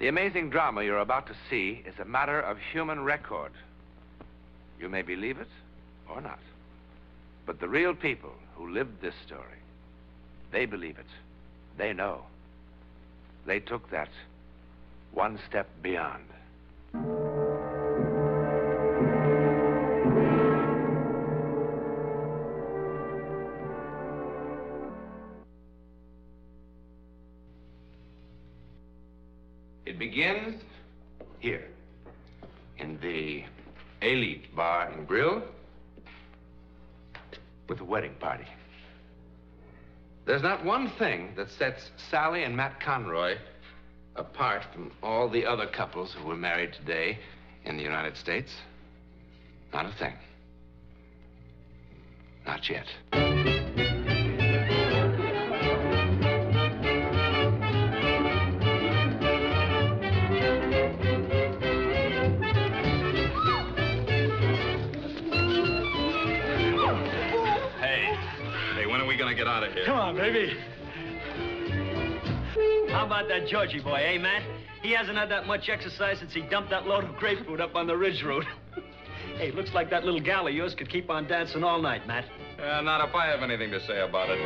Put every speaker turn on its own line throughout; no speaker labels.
The amazing drama you're about to see is a matter of human record. You may believe it or not. But the real people who lived this story, they believe it. They know. They took that one step beyond. It begins here, in the Elite Bar and Grill, with a wedding party. There's not one thing that sets Sally and Matt Conroy apart from all the other couples who were married today in the United States. Not a thing. Not yet.
Get out of here.
Come on, baby. How about that Georgie boy, eh, Matt? He hasn't had that much exercise since he dumped that load of grapefruit up on the Ridge Road. Hey, looks like that little gal of yours could keep on dancing all night, Matt.
Not if I have anything to say about it.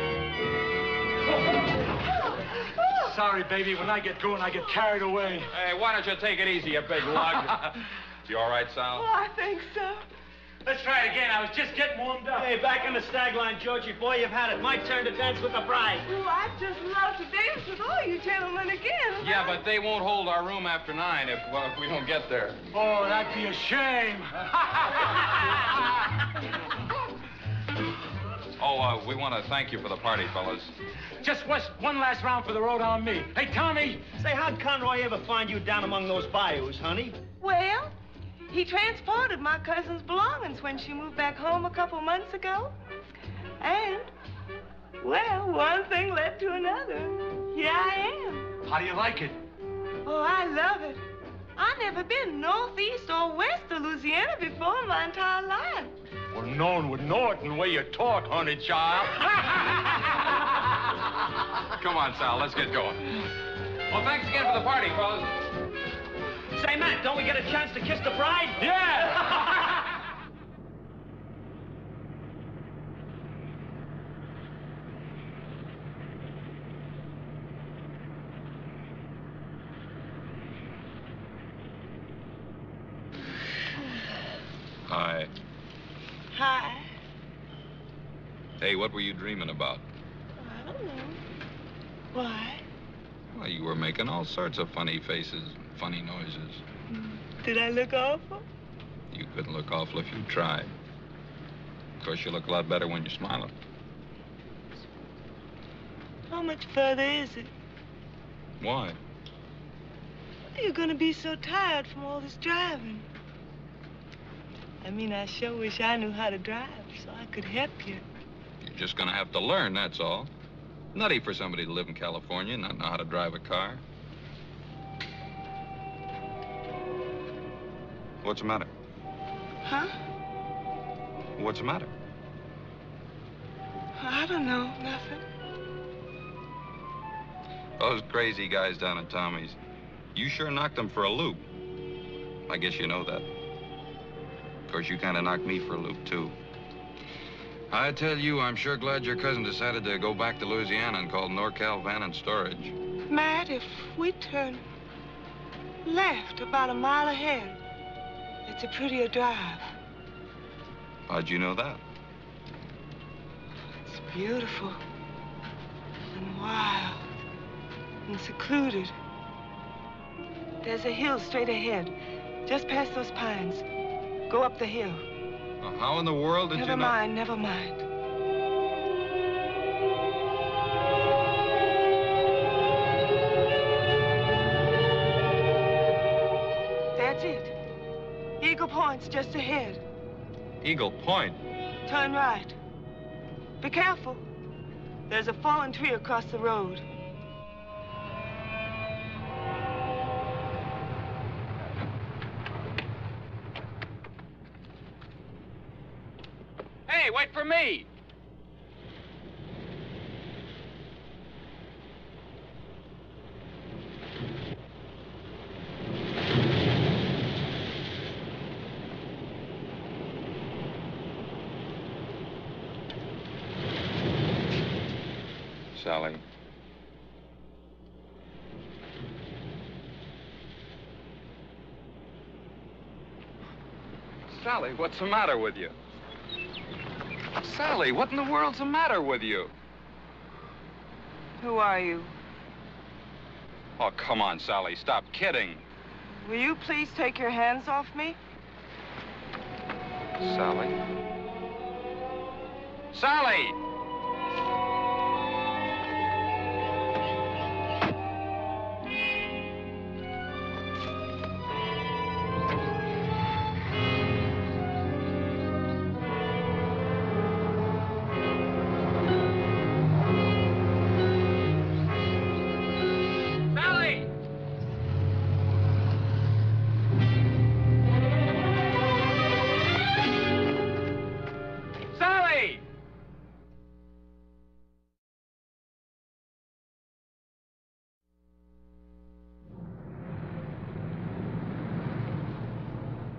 Sorry, baby. When I get going, I get carried away.
Hey, why don't you take it easy, you big lug? You all right, Sal?
Oh, I think so.
Let's try it again. I was just getting warmed up. Hey, back in the stag line, Georgie boy. You've had it. My turn to dance with the bride.
Oh, I'd just love to dance with all you gentlemen again.
Yeah, but they won't hold our room after 9 if we don't get there.
Oh, that'd be a shame.
We want to thank you for the party, fellas.
Just one last round for the road on me. Hey, Tommy. Say, how'd Conroy ever find you down among those bayous, honey?
Well, he transported my cousin's belongings when she moved back home a couple months ago. And, well, one thing led to another. Here I am.
How do you like it?
Oh, I love it. I've never been northeast or west of Louisiana before in my entire life.
Well, no one would know it in the way you talk, honey child.
Come on, Sal, let's get going. Well, thanks again for the party, fellas.
Say, Matt, don't we get a chance to kiss the bride? Yeah!
Hi.
Hi.
Hey, what were you dreaming about?
I don't know. Why?
Well, you were making all sorts of funny faces, funny noises.
Did I look awful?
You couldn't look awful if you tried. Of course, you look a lot better when you're smiling.
How much further is it?
Why?
You're gonna be so tired from all this driving. I mean, I sure wish I knew how to drive so I could help you.
You're just gonna have to learn, that's all. Nutty for somebody to live in California and not know how to drive a car. What's the matter?
Huh?
What's the matter?
I don't know, nothing.
Those crazy guys down at Tommy's, you sure knocked them for a loop. I guess you know that. Of course, you kind of knocked me for a loop, too. I tell you, I'm sure glad your cousin decided to go back to Louisiana and call NorCal Van and Storage.
Matt, if we turn left about a mile ahead, it's a prettier drive.
How'd you know that?
It's beautiful and wild and secluded. There's a hill straight ahead, just past those pines. Go up the hill.
Well, how in the world did you know?
Never mind. That's it. Eagle Point's just ahead.
Eagle Point?
Turn right. Be careful. There's a fallen tree across the road.
Hey, wait for me! Sally. Sally, what's the matter with you? Sally, what in the world's the matter with you?
Who are you?
Oh, come on, Sally, stop kidding.
Will you please take your hands off me?
Sally? Sally!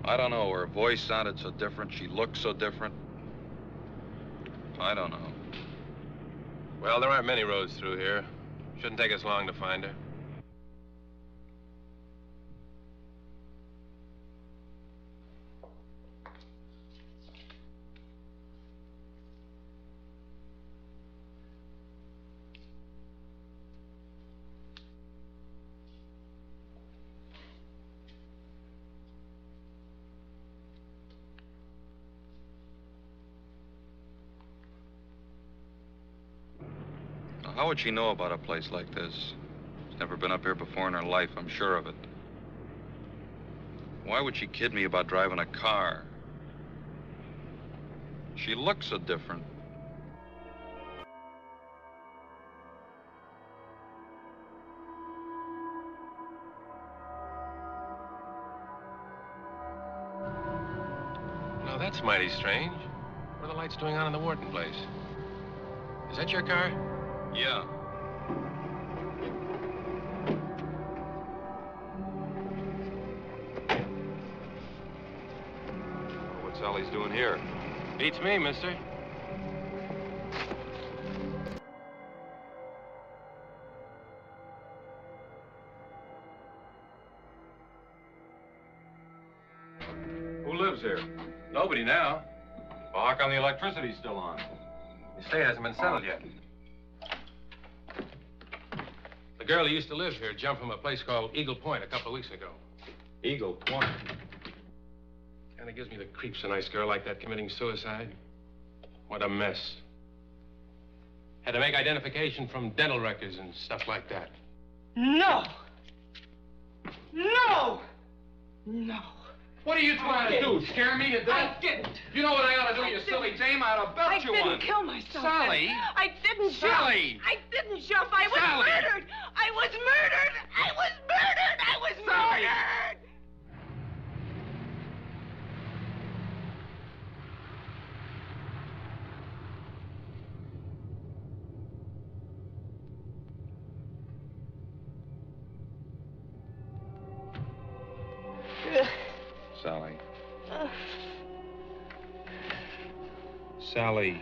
I don't know. Her voice sounded so different. She looked so different. I don't know.
Well, there aren't many roads through here. Shouldn't take us long to find her.
How would she know about a place like this? She's never been up here before in her life, I'm sure of it. Why would she kid me about driving a car? She looks so different.
Now, that's mighty strange. What are the lights doing on in the Wharton place? Is that your car?
Yeah. What Sally's doing here?
Beats me, mister.
Who lives here?
Nobody now.
Well, how come the electricity's still on?
The estate hasn't been settled yet. The girl who used to live here jumped from a place called Eagle Point a couple of weeks ago.
Eagle Point.
Kind of gives me the creeps, a nice girl like that committing suicide. What a mess. Had to make identification from dental records and stuff like that.
No! No! No!
What are you trying to do? Scare me to death?
I didn't.
You know what I ought to do, you silly dame? I ought to belt you one.
I didn't kill myself.
Sally!
I didn't jump.
Sally!
I didn't jump. I was
Sally!
murdered. I was murdered. I was murdered. I was
Sally!
murdered.
Sally. Sally.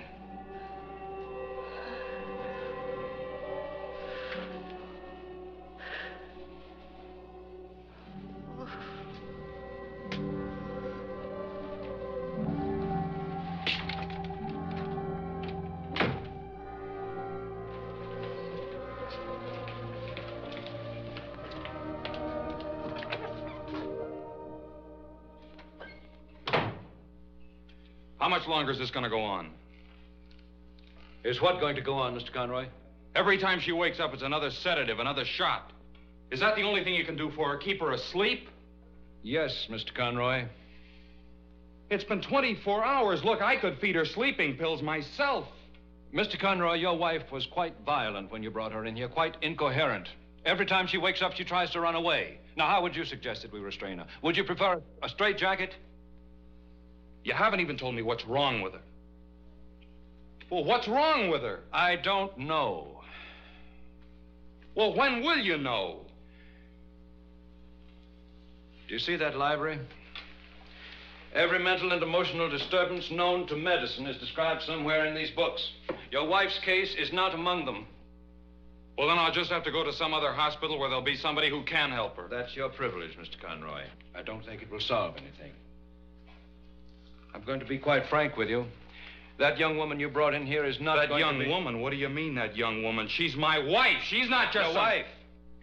How much longer is this going to go on?
Is what going to go on, Mr. Conroy?
Every time she wakes up, it's another sedative, another shot. Is that the only thing you can do for her? Keep her asleep?
Yes, Mr. Conroy.
It's been 24 hours. Look, I could feed her sleeping pills myself.
Mr. Conroy, your wife was quite violent when you brought her in here, quite incoherent. Every time she wakes up, she tries to run away. Now, how would you suggest that we restrain her? Would you prefer a straitjacket?
You haven't even told me what's wrong with her. Well, what's wrong with her?
I don't know.
Well, when will you know?
Do you see that library? Every mental and emotional disturbance known to medicine is described somewhere in these books. Your wife's case is not among them. Well, then I'll just have to go to some other hospital where there'll be somebody who can help her. That's your privilege, Mr. Conroy. I don't think it will solve anything. I'm going to be quite frank with you. That young woman you brought in here is not
That
going to
young
be...
woman? What do you mean, that young woman? She's my wife. She's not just
Your wife?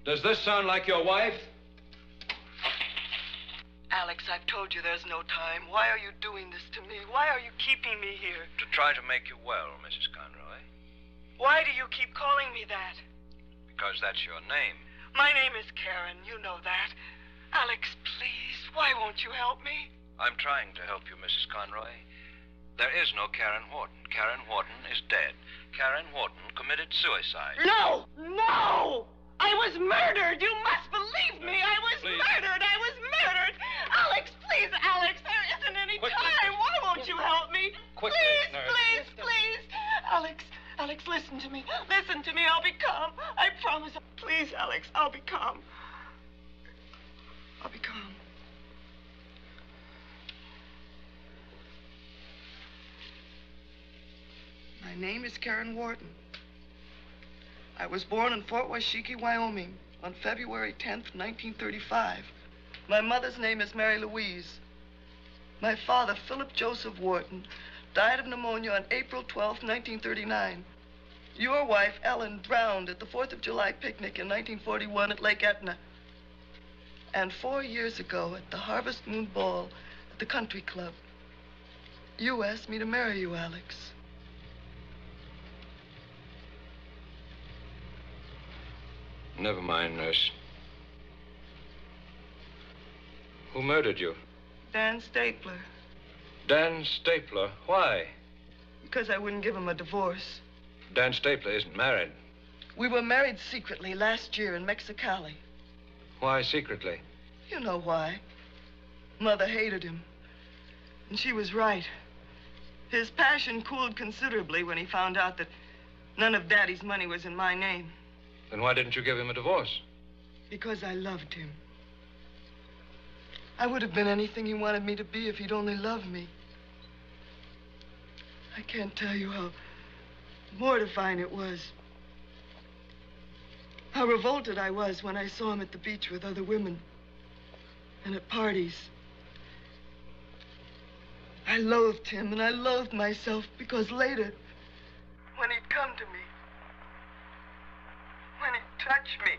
Does this sound like your wife?
Alex, I've told you there's no time. Why are you doing this to me? Why are you keeping me here?
To try to make you well, Mrs. Conroy.
Why do you keep calling me that?
Because that's your name.
My name is Karen. You know that. Alex, please, why won't you help me?
I'm trying to help you, Mrs. Conroy. There is no Karen Wharton. Karen Wharton is dead. Karen Wharton committed suicide.
No! No! I was murdered! You must believe me! I was
Please.
murdered! I was murdered! Alex, please, Alex, there isn't any
Quickly.
time. Why won't you help me?
Quickly,
please,
nurse.
please, please. Alex, listen to me. Listen to me. I'll be calm. I promise. Please, Alex, I'll be calm. I'll be calm. My name is Karen Wharton. I was born in Fort Washakie, Wyoming, on February 10th, 1935. My mother's name is Mary Louise. My father, Philip Joseph Wharton, died of pneumonia on April 12th, 1939. Your wife, Ellen, drowned at the 4th of July picnic in 1941 at Lake Etna. And 4 years ago, at the Harvest Moon Ball at the Country Club, you asked me to marry you, Alex.
Never mind, nurse. Who murdered you?
Dan Stapler.
Dan Stapler. Why?
Because I wouldn't give him a divorce.
Dan Stapler isn't married.
We were married secretly last year in Mexicali.
Why secretly?
You know why. Mother hated him. And she was right. His passion cooled considerably when he found out that none of Daddy's money was in my name.
Then why didn't you give him a divorce?
Because I loved him. I would have been anything he wanted me to be if he'd only loved me. I can't tell you how mortifying it was. How revolted I was when I saw him at the beach with other women and at parties. I loathed him and I loathed myself because later, when he'd come to me, when he'd touch me,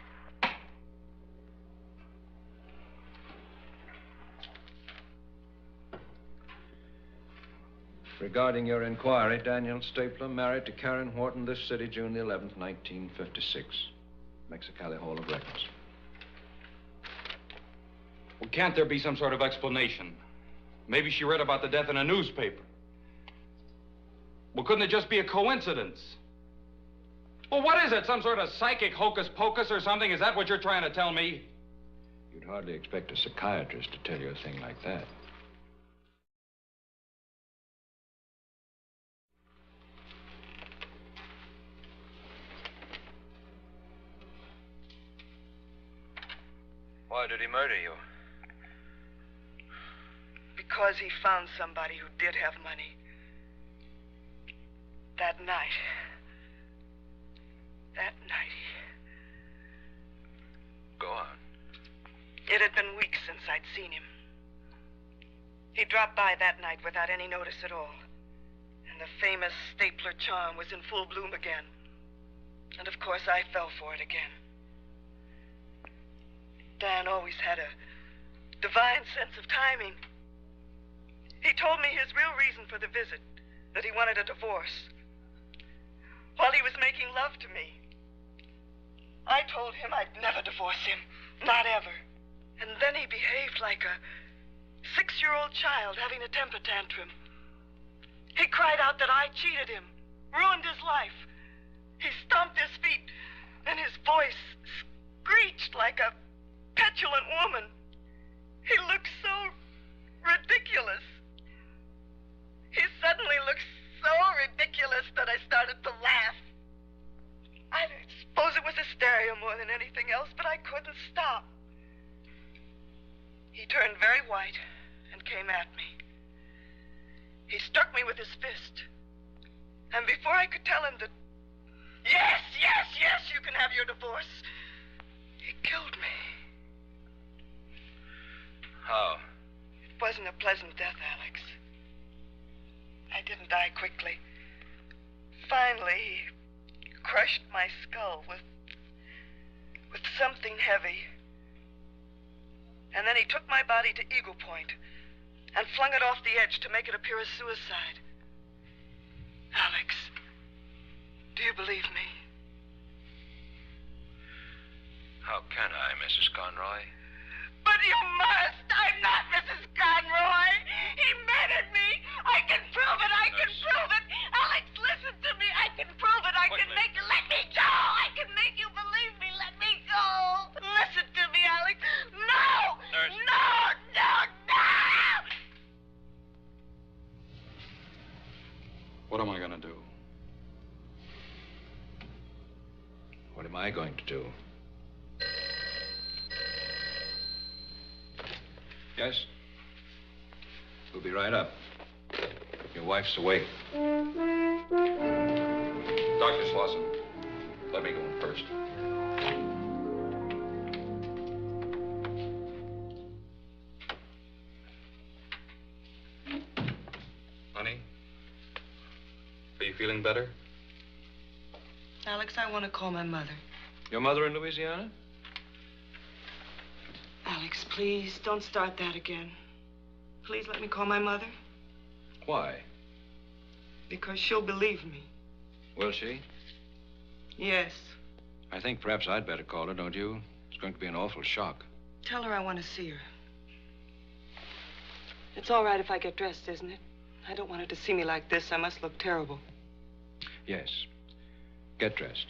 Regarding your inquiry, Daniel Stapler married to Karen Wharton this city, June the 11th, 1956. Mexicali Hall of Records.
Well, can't there be some sort of explanation? Maybe she read about the death in a newspaper. Well, couldn't it just be a coincidence? Well, what is it? Some sort of psychic hocus pocus or something? Is that what you're trying to tell me?
You'd hardly expect a psychiatrist to tell you a thing like that. Why did he murder you?
because he found somebody who did have money. That night.
Go on.
It had been weeks since I'd seen him. He dropped by that night without any notice at all. And the famous Stapler charm was in full bloom again. And of course I fell for it again. Dan always had a divine sense of timing. He told me his real reason for the visit, that he wanted a divorce. While he was making love to me, I told him I'd never divorce him, not ever. And then he behaved like a 6-year-old child having a temper tantrum. He cried out that I cheated him, ruined his life. He stomped his feet, and his voice screeched like a petulant woman. He looked so ridiculous. He suddenly looked so ridiculous that I started to laugh. I suppose it was hysteria more than anything else, but I couldn't stop. He turned very white and came at me. He struck me with his fist. And before I could tell him that Yes, yes, yes, you can have your divorce. He killed me.
How?
It wasn't a pleasant death, Alex. I didn't die quickly. Finally, he crushed my skull with something heavy. And then he took my body to Eagle Point and flung it off the edge to make it appear as suicide. Alex, do you believe me?
How can I, Mrs. Conroy?
But you must. I'm not Mrs. Conroy. He murdered me. I can prove it. I can prove it. Alex, listen to me. I can prove it. I can make you. Let me go. I can make you believe me. Let me go. Listen to me, Alex. No.
Nurse.
No, no, no.
What am I going to do?
What am I going to do? Yes? We'll be right up. Your wife's awake.
Dr. Slauson, let me go in first. Honey, are you feeling better?
Alex, I want to call my mother.
Your mother in Louisiana?
Alex, please, don't start that again. Please let me call my mother.
Why?
Because she'll believe me.
Will she?
Yes.
I think perhaps I'd better call her, don't you? It's going to be an awful shock.
Tell her I want to see her. It's all right if I get dressed, isn't it? I don't want her to see me like this. I must look terrible.
Yes. Get dressed.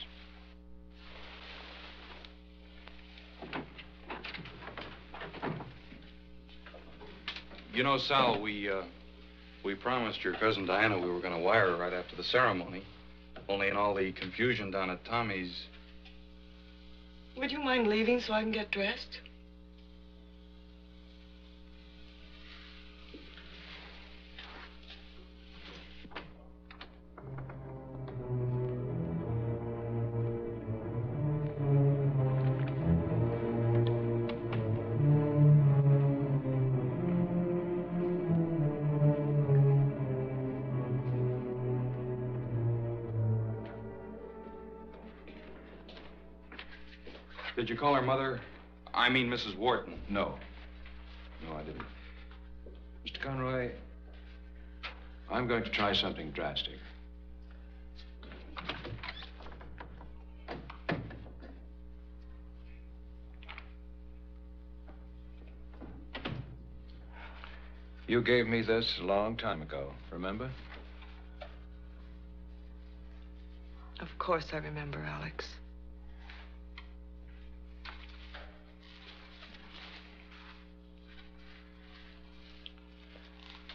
You know, Sal, we promised your cousin Diana we were going to wire her right after the ceremony. Only in all the confusion down at Tommy's.
Would you mind leaving so I can get dressed?
Did you call her mother? I mean, Mrs. Wharton.
No. No, I didn't. Mr. Conroy, I'm going to try something drastic. You gave me this a long time ago, remember?
Of course I remember, Alex.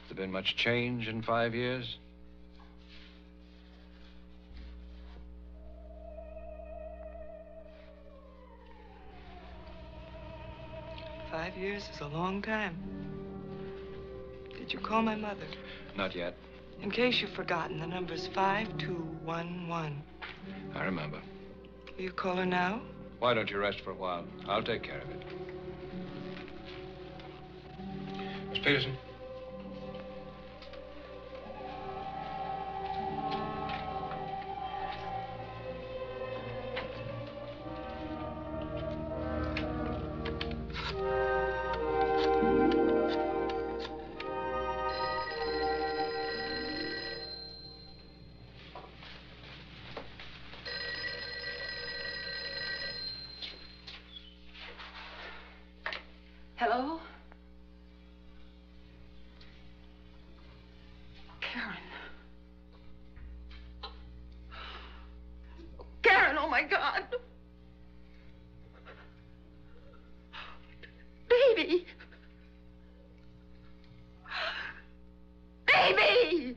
Has there been much change in 5 years?
$5 years is a long time. Did you call my mother?
Not yet.
In case you've forgotten, the number's 5211.
I remember.
Will you call her now?
Why don't you rest for a while? I'll take care of it. Miss Peterson?
Hello? Karen. Karen, oh my God. Baby. Baby!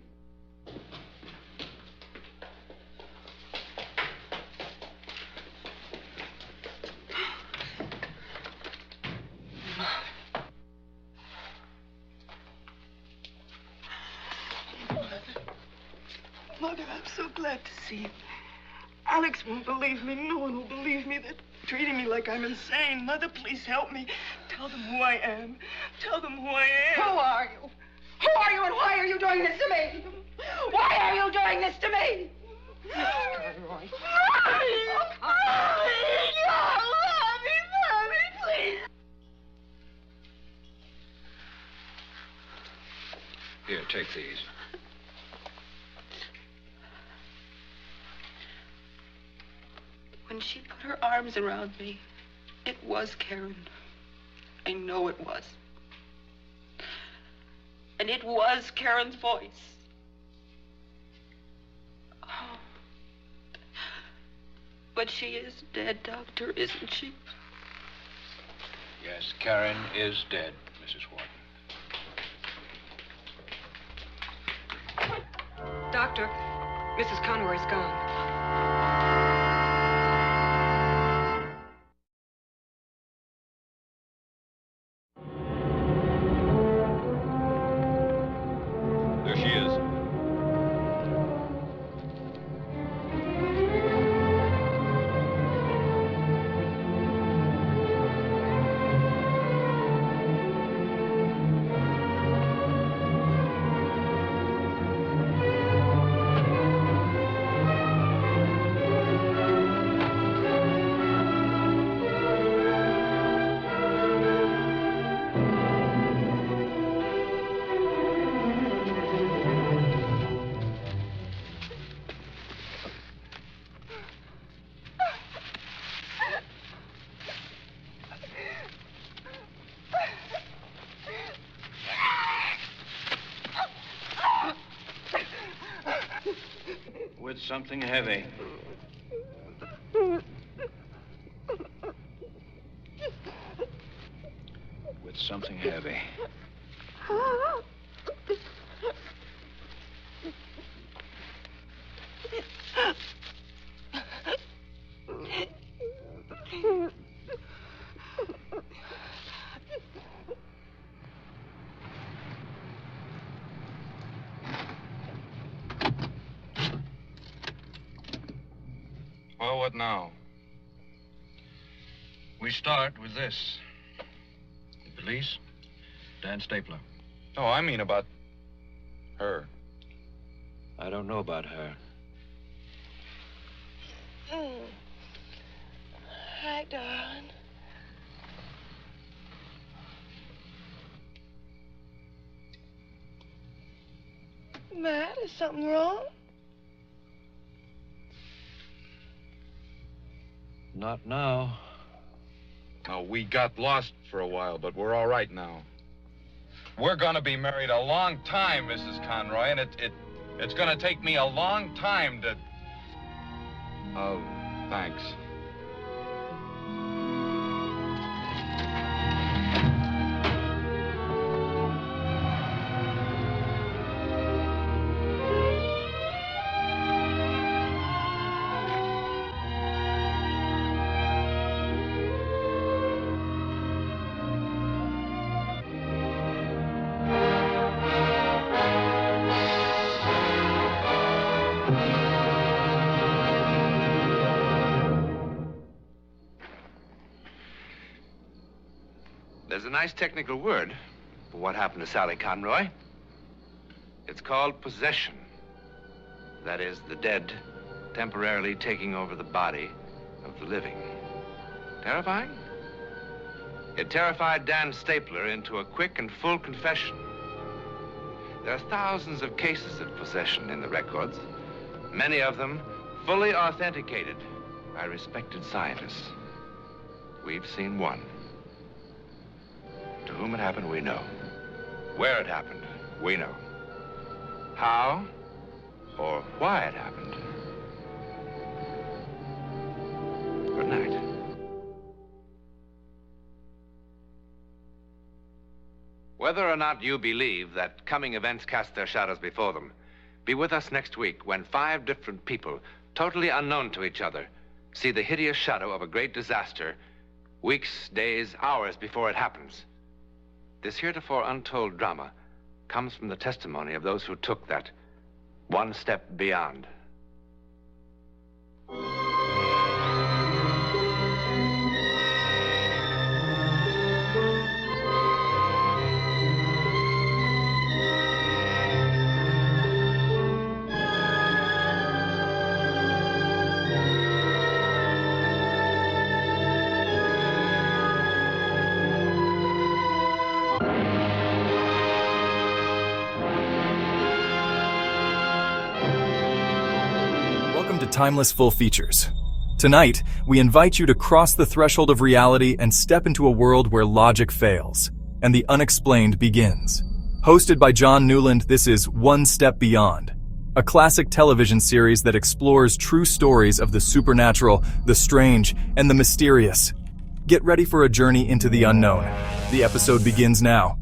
Mother, I'm so glad to see you. Alex won't believe me. No one will believe me. They're treating me like I'm insane. Mother, please help me. Tell them who I am. Tell them who I am.
Who are you? Who are you and why are you doing this to me? Why are you doing this to me? Mrs. Conroy. Mommy, please.
Here, take these.
When she put her arms around me, it was Karen. I know it was. And it was Karen's voice. Oh. But she is dead, Doctor, isn't she?
Yes, Karen is dead, Mrs. Wharton.
Doctor, Mrs. Conroy's gone.
There she is.
With something heavy. With something heavy.
Well, what now?
We start with this. The police, Dan Stapler.
No, I mean about her.
I don't know about her.
Hi, darling. Matt, is something wrong?
Not now.
No, we got lost for a while, but we're all right now. We're gonna be married a long time, Mrs. Conroy, and it's gonna take me a long time to... Oh, thanks.
There's a nice technical word for what happened to Sally Conroy. It's called possession. That is, the dead temporarily taking over the body of the living. Terrifying? It terrified Dan Stapler into a quick and full confession. There are thousands of cases of possession in the records, many of them fully authenticated by respected scientists. We've seen one. To whom it happened, we know. Where it happened, we know. How or why it happened. Good night. Whether or not you believe that coming events cast their shadows before them, be with us next week when 5 different people, totally unknown to each other, see the hideous shadow of a great disaster weeks, days, hours before it happens. This heretofore untold drama comes from the testimony of those who took that one step beyond.
to Timeless Full Features. Tonight, we invite you to cross the threshold of reality and step into a world where logic fails and the unexplained begins. Hosted by John Newland, this is One Step Beyond, a classic television series that explores true stories of the supernatural, the strange, and the mysterious. Get ready for a journey into the unknown. The episode begins now.